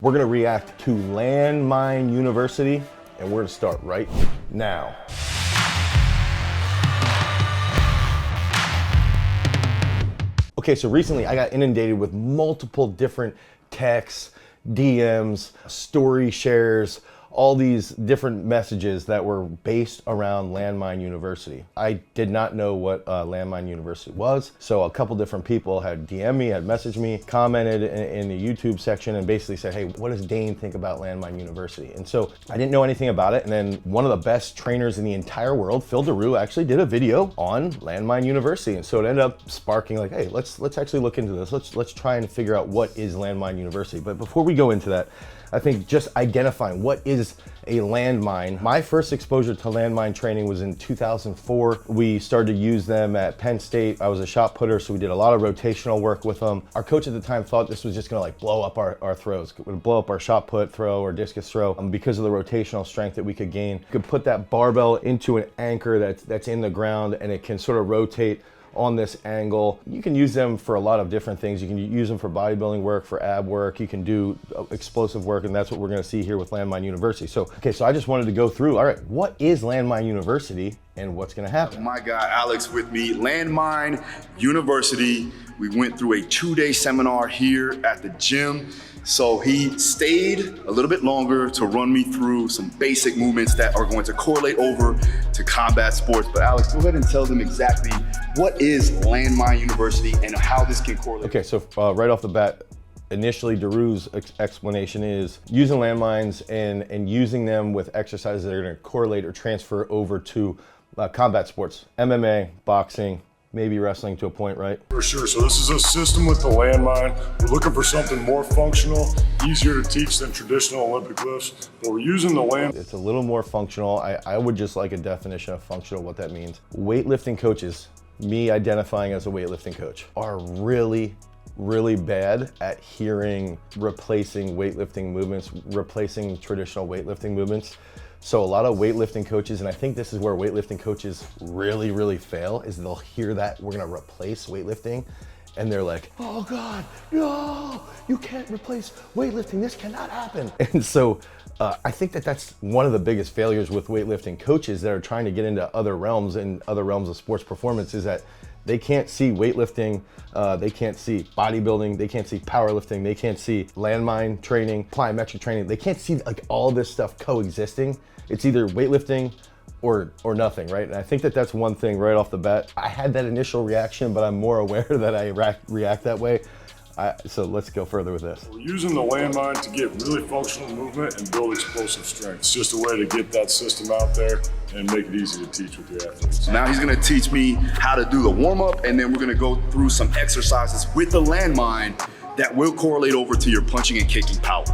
We're gonna react to Landmine University, and we're gonna start right now. Okay, so recently I got inundated with multiple different texts, DMs, story shares, all these different messages that were based around Landmine University. I did not know what Landmine University was, so a couple different people had DM'd me, had messaged me, commented in the YouTube section and basically said, hey, what does Dane think about Landmine University? And so I didn't know anything about it, and then one of the best trainers in the entire world, Phil Daru, actually did a video on Landmine University, and so it ended up sparking like, hey, let's actually look into this. Let's try and figure out what is Landmine University. But before we go into that, I think just identifying what is a landmine. My first exposure to landmine training was in 2004. We started to use them at Penn State. I was a shot putter, so we did a lot of rotational work with them. Our coach at the time thought this was just gonna like blow up our throws. It would blow up our shot put throw or discus throw because of the rotational strength that we could gain. You could put that barbell into an anchor that's in the ground and it can sort of rotate on this angle. You can use them for a lot of different things. You can use them for bodybuilding work, for ab work. You can do explosive work, and that's what we're gonna see here with Landmine University. So I just wanted to go through, all right, what is Landmine University and what's gonna happen? My guy Alex with me, Landmine University. We went through a 2-day seminar here at the gym. So he stayed a little bit longer to run me through some basic movements that are going to correlate over to combat sports. But Alex, go ahead and tell them exactly what is Landmine University and how this can correlate. Okay, so right off the bat, initially Daru's explanation is using landmines and using them with exercises that are gonna correlate or transfer over to combat sports, MMA, boxing, maybe wrestling to a point, right? For sure, so this is a system with the landmine. We're looking for something more functional, easier to teach than traditional Olympic lifts, but we're using the land. It's a little more functional. I would just like a definition of functional, what that means. Weightlifting coaches, me identifying as a weightlifting coach, are really bad at hearing replacing weightlifting movements, replacing traditional weightlifting movements. So a lot of weightlifting coaches, and I think this is where weightlifting coaches really fail, is they'll hear that we're gonna replace weightlifting, and they're like, oh God, no, you can't replace weightlifting, this cannot happen. And so I think that's one of the biggest failures with weightlifting coaches that are trying to get into other realms and other realms of sports performance, is that they can't see weightlifting, they can't see bodybuilding, they can't see powerlifting, they can't see landmine training, plyometric training. They can't see like all this stuff coexisting. It's either weightlifting or nothing, right? And I think that's one thing right off the bat. I had that initial reaction, but I'm more aware that I react that way. So let's go further with this. We're using the landmine to get really functional movement and build explosive strength. It's just a way to get that system out there and make it easy to teach with your athletes. So now he's gonna teach me how to do the warm-up, and then we're gonna go through some exercises with the landmine that will correlate over to your punching and kicking power.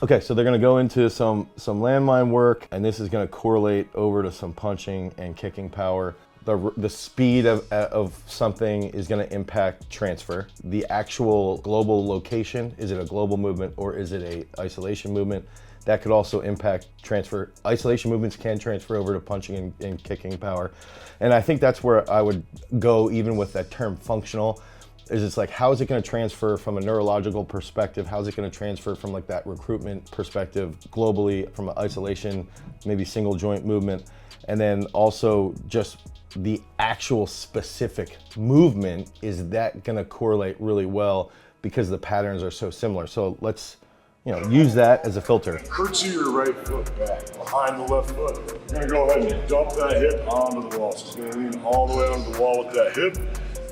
Okay, so they're gonna go into some landmine work, and this is gonna correlate over to some punching and kicking power. The speed of something is gonna impact transfer. The actual global location, is it a global movement or is it a isolation movement? That could also impact transfer. Isolation movements can transfer over to punching and kicking power. And I think that's where I would go even with that term functional, is it's like, how is it gonna transfer from a neurological perspective? How is it gonna transfer from like that recruitment perspective globally from an isolation, maybe single joint movement? And then also just the actual specific movement, is that gonna correlate really well because the patterns are so similar? So let's use that as a filter. Curtsy your right foot back behind the left foot. You're gonna go ahead and dump that hip onto the wall. So it's gonna lean all the way onto the wall with that hip.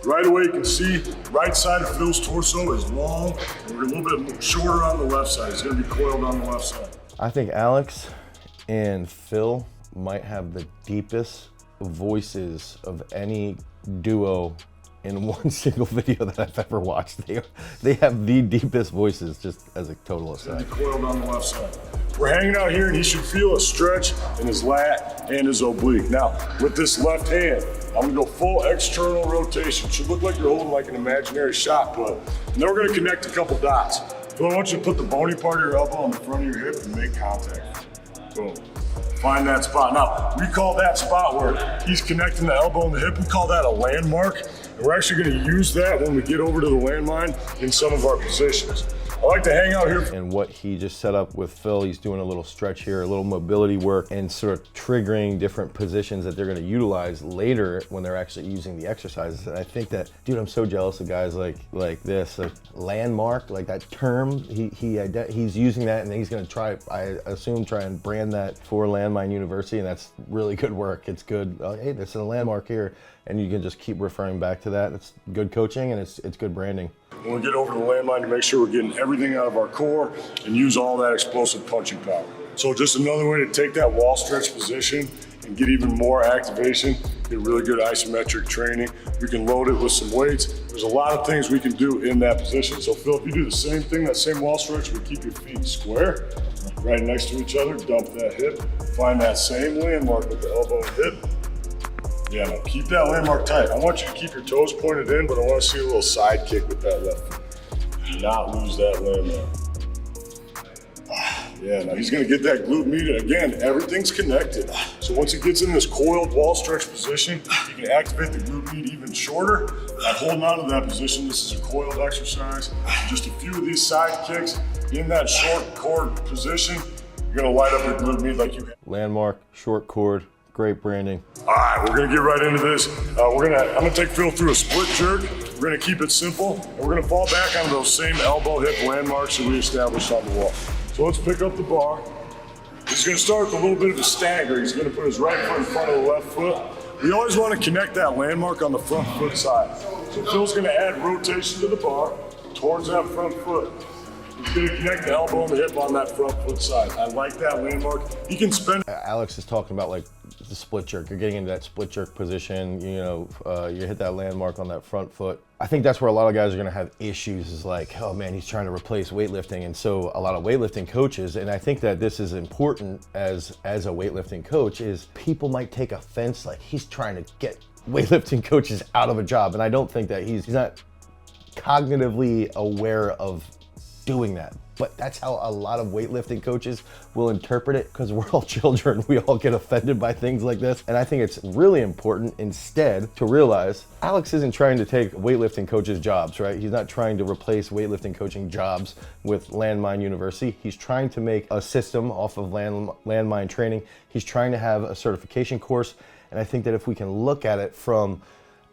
Right away you can see right side of Phil's torso is long, and we're a little bit shorter on the left side. It's gonna be coiled on the left side. I think Alex and Phil might have the deepest voices of any duo in one single video that I've ever watched. They have the deepest voices, just as a total aside. Coiled on the left side. We're hanging out here and he should feel a stretch in his lat and his oblique. Now, with this left hand, I'm gonna go full external rotation. Should look like you're holding like an imaginary shot put. And then we're gonna connect a couple dots. So I want you to put the bony part of your elbow on the front of your hip and make contact. Boom. Find that spot. Now, we call that spot where he's connecting the elbow and the hip, we call that a landmark. And we're actually gonna use that when we get over to the landmine in some of our positions. I like to hang out here. And what he just set up with Phil, he's doing a little stretch here, a little mobility work, and sort of triggering different positions that they're going to utilize later when they're actually using the exercises. And I think that, dude, I'm so jealous of guys like this, like landmark, like that term. He's using that, and he's going to try, I assume, try and brand that for Landmine University, and that's really good work. It's good. Hey, this is a landmark here, and you can just keep referring back to that. It's good coaching, and it's good branding. When we get over to the landmine, to make sure we're getting everything out of our core and use all that explosive punching power. So just another way to take that wall stretch position and get even more activation, get really good isometric training. We can load it with some weights. There's a lot of things we can do in that position. So Phil, if you do the same thing, that same wall stretch, we keep your feet square, right next to each other, dump that hip, find that same landmark with the elbow and hip. Yeah, now keep that landmark tight. I want you to keep your toes pointed in, but I want to see a little side kick with that left foot. Do not lose that landmark. Yeah, now he's gonna get that glute med. Again, everything's connected. So once he gets in this coiled wall stretch position, you can activate the glute med even shorter. By holding on to that position, this is a coiled exercise. Just a few of these side kicks in that short cord position, you're gonna light up your glute med like you have. Landmark, short cord, great branding. All right, we're gonna get right into this. I'm gonna take Phil through a split jerk. We're gonna keep it simple, and we're gonna fall back on those same elbow hip landmarks that we established on the wall. So let's pick up the bar. He's gonna start with a little bit of a stagger. He's gonna put his right foot in front of the left foot. We always wanna connect that landmark on the front foot side. So Phil's gonna add rotation to the bar towards that front foot. He's gonna connect the elbow and the hip on that front foot side. I like that landmark. He can spend. Alex is talking about like the split jerk. You're getting into that split jerk position, you hit that landmark on that front foot. I think that's where a lot of guys are gonna have issues, is like, oh man, he's trying to replace weightlifting. And so a lot of weightlifting coaches, and I think that this is important as a weightlifting coach, is people might take offense, like he's trying to get weightlifting coaches out of a job. And I don't think that he's not cognitively aware of doing that. But that's how a lot of weightlifting coaches will interpret it, because we're all children. We all get offended by things like this. And I think it's really important instead to realize Alex isn't trying to take weightlifting coaches' jobs, right? He's not trying to replace weightlifting coaching jobs with Landmine University. He's trying to make a system off of Landmine training. He's trying to have a certification course. And I think that if we can look at it from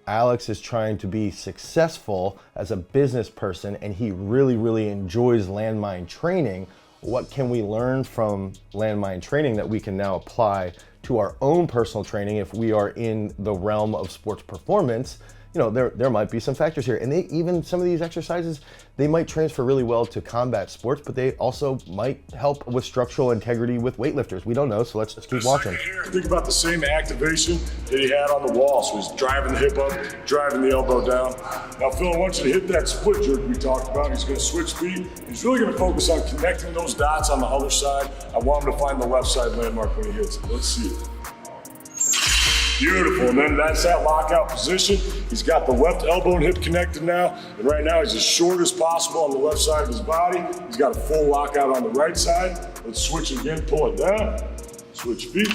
Alex is trying to be successful as a business person, and he really, really enjoys landmine training. What can we learn from landmine training that we can now apply to our own personal training if we are in the realm of sports performance? There might be some factors here, and even some of these exercises, they might transfer really well to combat sports, but they also might help with structural integrity with weightlifters. We don't know, so let's keep watching. Think about the same activation that he had on the wall. So he's driving the hip up, driving the elbow down. Now, Phil, I want you to hit that split jerk we talked about. He's gonna switch feet. He's really gonna focus on connecting those dots on the other side. I want him to find the left side landmark when he hits it. Let's see it. Beautiful, and then that's that lockout position. He's got the left elbow and hip connected now, and right now he's as short as possible on the left side of his body. He's got a full lockout on the right side. Let's switch again, pull it down, switch feet,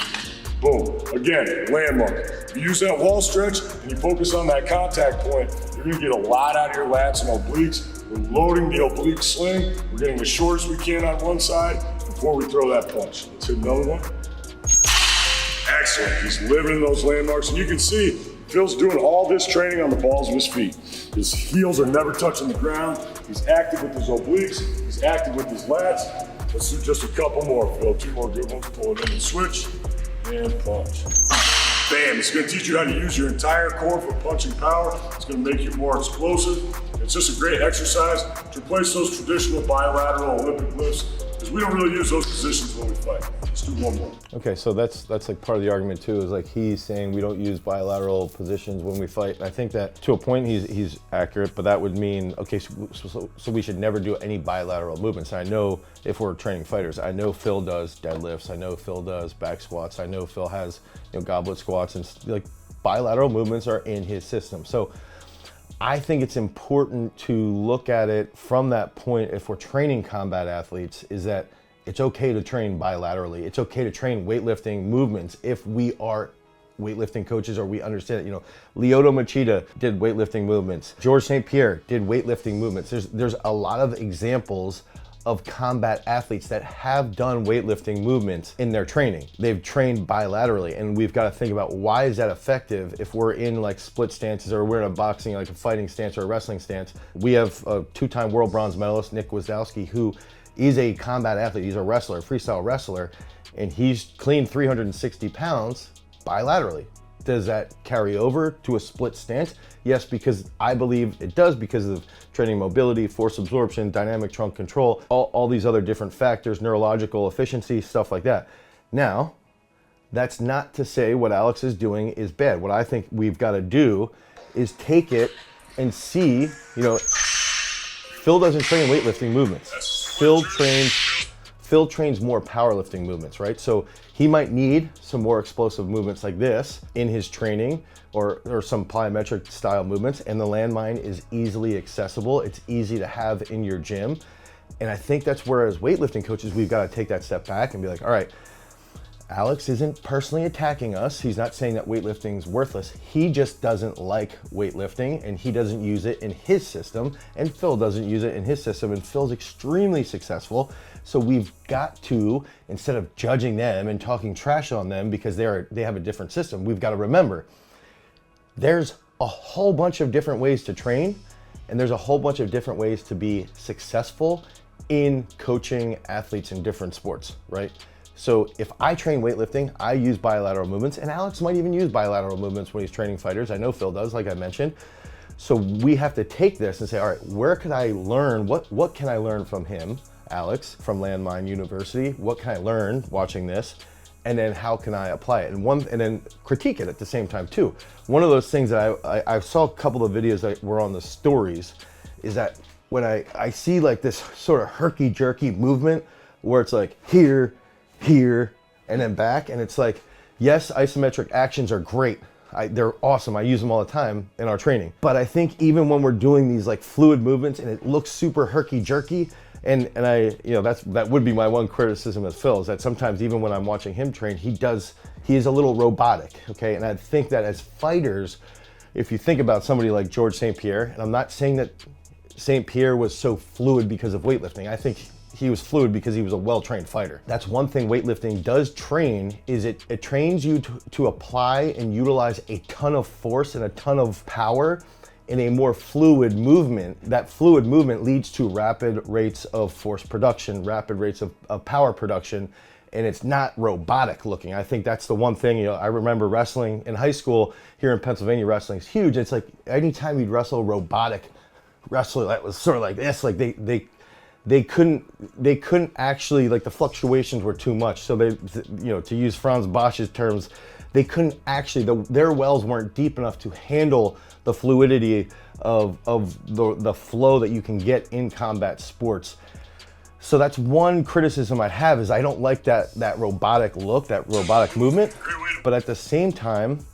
boom. Again, landmark. If you use that wall stretch and you focus on that contact point, you're gonna get a lot out of your lats and obliques. We're loading the oblique sling. We're getting as short as we can on one side before we throw that punch. Let's hit another one. Excellent, he's living in those landmarks, and you can see Phil's doing all this training on the balls of his feet. His heels are never touching the ground. He's active with his obliques, he's active with his lats. Let's do just a couple more, Phil. 2 more good ones. Pull it in and switch, and punch. Bam, it's gonna teach you how to use your entire core for punching power. It's gonna make you more explosive. It's just a great exercise to replace those traditional bilateral Olympic lifts, because we don't really use those positions when we fight. Let's do one more. Okay, so that's like part of the argument too, is like he's saying we don't use bilateral positions when we fight. And I think that to a point he's accurate, but that would mean, okay, so we should never do any bilateral movements. And I know if we're training fighters, I know Phil does deadlifts, I know Phil does back squats, I know Phil has goblet squats, and like bilateral movements are in his system. So I think it's important to look at it from that point. If we're training combat athletes, is that it's okay to train bilaterally. It's okay to train weightlifting movements if we are weightlifting coaches, or we understand it. You know, Lyoto Machida did weightlifting movements. Georges St-Pierre did weightlifting movements. There's a lot of examples of combat athletes that have done weightlifting movements in their training. They've trained bilaterally, and we've got to think about why is that effective if we're in like split stances, or we're in a boxing, like a fighting stance or a wrestling stance. We have a 2-time world bronze medalist, Nick Wazowski, who is a combat athlete. He's a wrestler, freestyle wrestler, and he's cleaned 360 pounds bilaterally. Does that carry over to a split stance? Yes, because I believe it does, because of training mobility, force absorption, dynamic trunk control, all these other different factors, neurological efficiency, stuff like that. Now, that's not to say what Alex is doing is bad. What I think we've got to do is take it and see, you know, Phil doesn't train weightlifting movements. Phil trains more powerlifting movements, right? So he might need some more explosive movements like this in his training, or some plyometric style movements, and the landmine is easily accessible. It's easy to have in your gym. And I think that's where, as weightlifting coaches, we've got to take that step back and be like, all right, Alex isn't personally attacking us. He's not saying that weightlifting is worthless. He just doesn't like weightlifting, and he doesn't use it in his system, and Phil doesn't use it in his system, and Phil's extremely successful. So we've got to, instead of judging them and talking trash on them because they have a different system, we've got to remember there's a whole bunch of different ways to train, and there's a whole bunch of different ways to be successful in coaching athletes in different sports, right? So if I train weightlifting, I use bilateral movements, and Alex might even use bilateral movements when he's training fighters. I know Phil does, like I mentioned. So we have to take this and say, all right, where could I learn? What can I learn from him, Alex, from Landmine University? What can I learn watching this? And then how can I apply it? And then critique it at the same time too. One of those things that I saw a couple of videos that were on the stories is that when I see like this sort of herky-jerky movement where it's like here, and then back, and it's like, yes, isometric actions are great. They're awesome. I use them all the time in our training. But I think even when we're doing these like fluid movements and it looks super herky-jerky, and I, you know, that would be my one criticism of Phil, is that sometimes even when I'm watching him train, he is a little robotic, okay? And I think that as fighters, if you think about somebody like Georges St-Pierre, and I'm not saying that St-Pierre was so fluid because of weightlifting. I think he was fluid because he was a well-trained fighter. That's one thing weightlifting does train, is it trains you to apply and utilize a ton of force and a ton of power in a more fluid movement. That fluid movement leads to rapid rates of force production, rapid rates of power production, and it's not robotic looking. I think that's the one thing, you know, I remember wrestling in high school here in Pennsylvania. Wrestling's huge. It's like anytime you'd wrestle a robotic wrestler that was sort of like this, like they couldn't actually, like the fluctuations were too much. So they, you know, to use Franz Bosch's terms, they couldn't actually, their wells weren't deep enough to handle the fluidity of the flow that you can get in combat sports. So that's one criticism I'd have, is I don't like that robotic look, that robotic movement. But at the same time,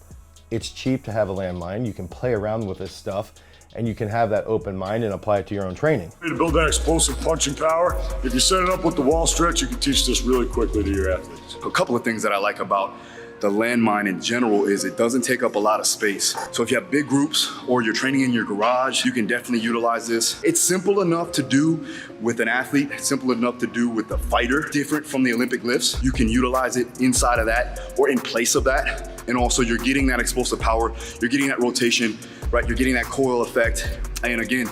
it's cheap to have a landmine. You can play around with this stuff, and you can have that open mind and apply it to your own training. To build that explosive punching power, if you set it up with the wall stretch, you can teach this really quickly to your athletes. A couple of things that I like about the landmine in general is it doesn't take up a lot of space. So if you have big groups or you're training in your garage, you can definitely utilize this. It's simple enough to do with an athlete, it's simple enough to do with a fighter. Different from the Olympic lifts, you can utilize it inside of that or in place of that. And also you're getting that explosive power, you're getting that rotation, right? You're getting that coil effect. And again,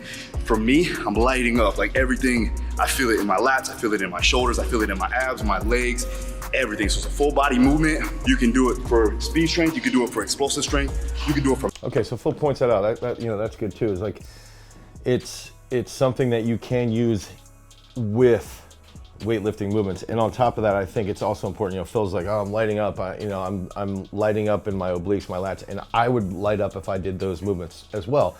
for me, I'm lighting up, like everything. I feel it in my lats, I feel it in my shoulders, I feel it in my abs, my legs, everything. So it's a full body movement. You can do it for speed strength, you can do it for explosive strength, you can do it for... Okay, so Phil points that out. That you know, that's good too. Is like, it's something that you can use with weightlifting movements. And on top of that, I think it's also important, you know, Phil's like, oh, I'm lighting up, I'm lighting up in my obliques, my lats, and I would light up if I did those movements as well,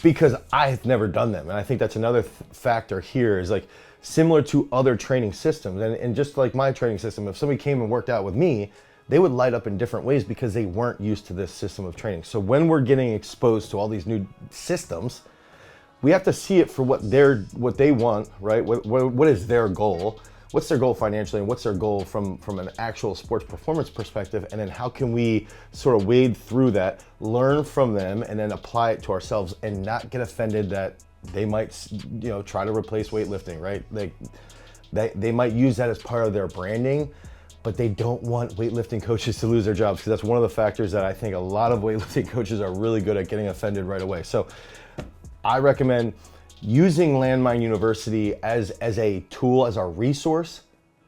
because I've never done them. And I think that's another factor here, is like, similar to other training systems, and just like my training system, if somebody came and worked out with me, they would light up in different ways because they weren't used to this system of training. So when we're getting exposed to all these new systems, we have to see it for what they want, right? What is their goal? what's their goal financially and what's their goal from an actual sports performance perspective, and then how can we sort of wade through that, learn from them, and then apply it to ourselves and not get offended that they might, you know, try to replace weightlifting, right? They might use that as part of their branding, but they don't want weightlifting coaches to lose their jobs, because that's one of the factors that I think a lot of weightlifting coaches are really good at getting offended right away. So I recommend using Landmine University as a tool, as a resource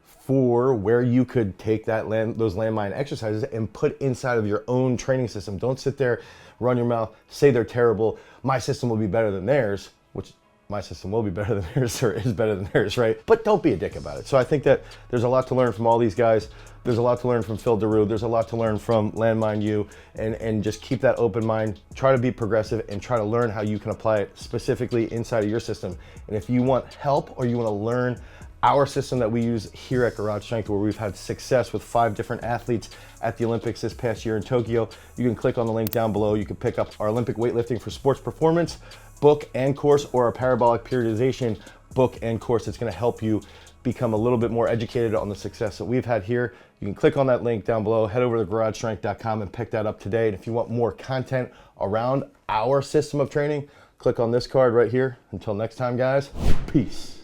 for where you could take those landmine exercises and put inside of your own training system. Don't sit there, run your mouth, say they're terrible. My system will be better than theirs, which my system will be better than theirs, or is better than theirs, right? But don't be a dick about it. So I think that there's a lot to learn from all these guys. There's a lot to learn from Phil Daru. There's a lot to learn from Landmine U, and just keep that open mind. Try to be progressive and try to learn how you can apply it specifically inside of your system. And if you want help or you want to learn our system that we use here at Garage Strength, where we've had success with 5 different athletes at the Olympics this past year in Tokyo, you can click on the link down below. You can pick up our Olympic weightlifting for sports performance book and course, or our parabolic periodization book and course. It's going to help you become a little bit more educated on the success that we've had here. You can click on that link down below, head over to garagestrength.com and pick that up today. And if you want more content around our system of training, click on this card right here. Until next time, guys, peace.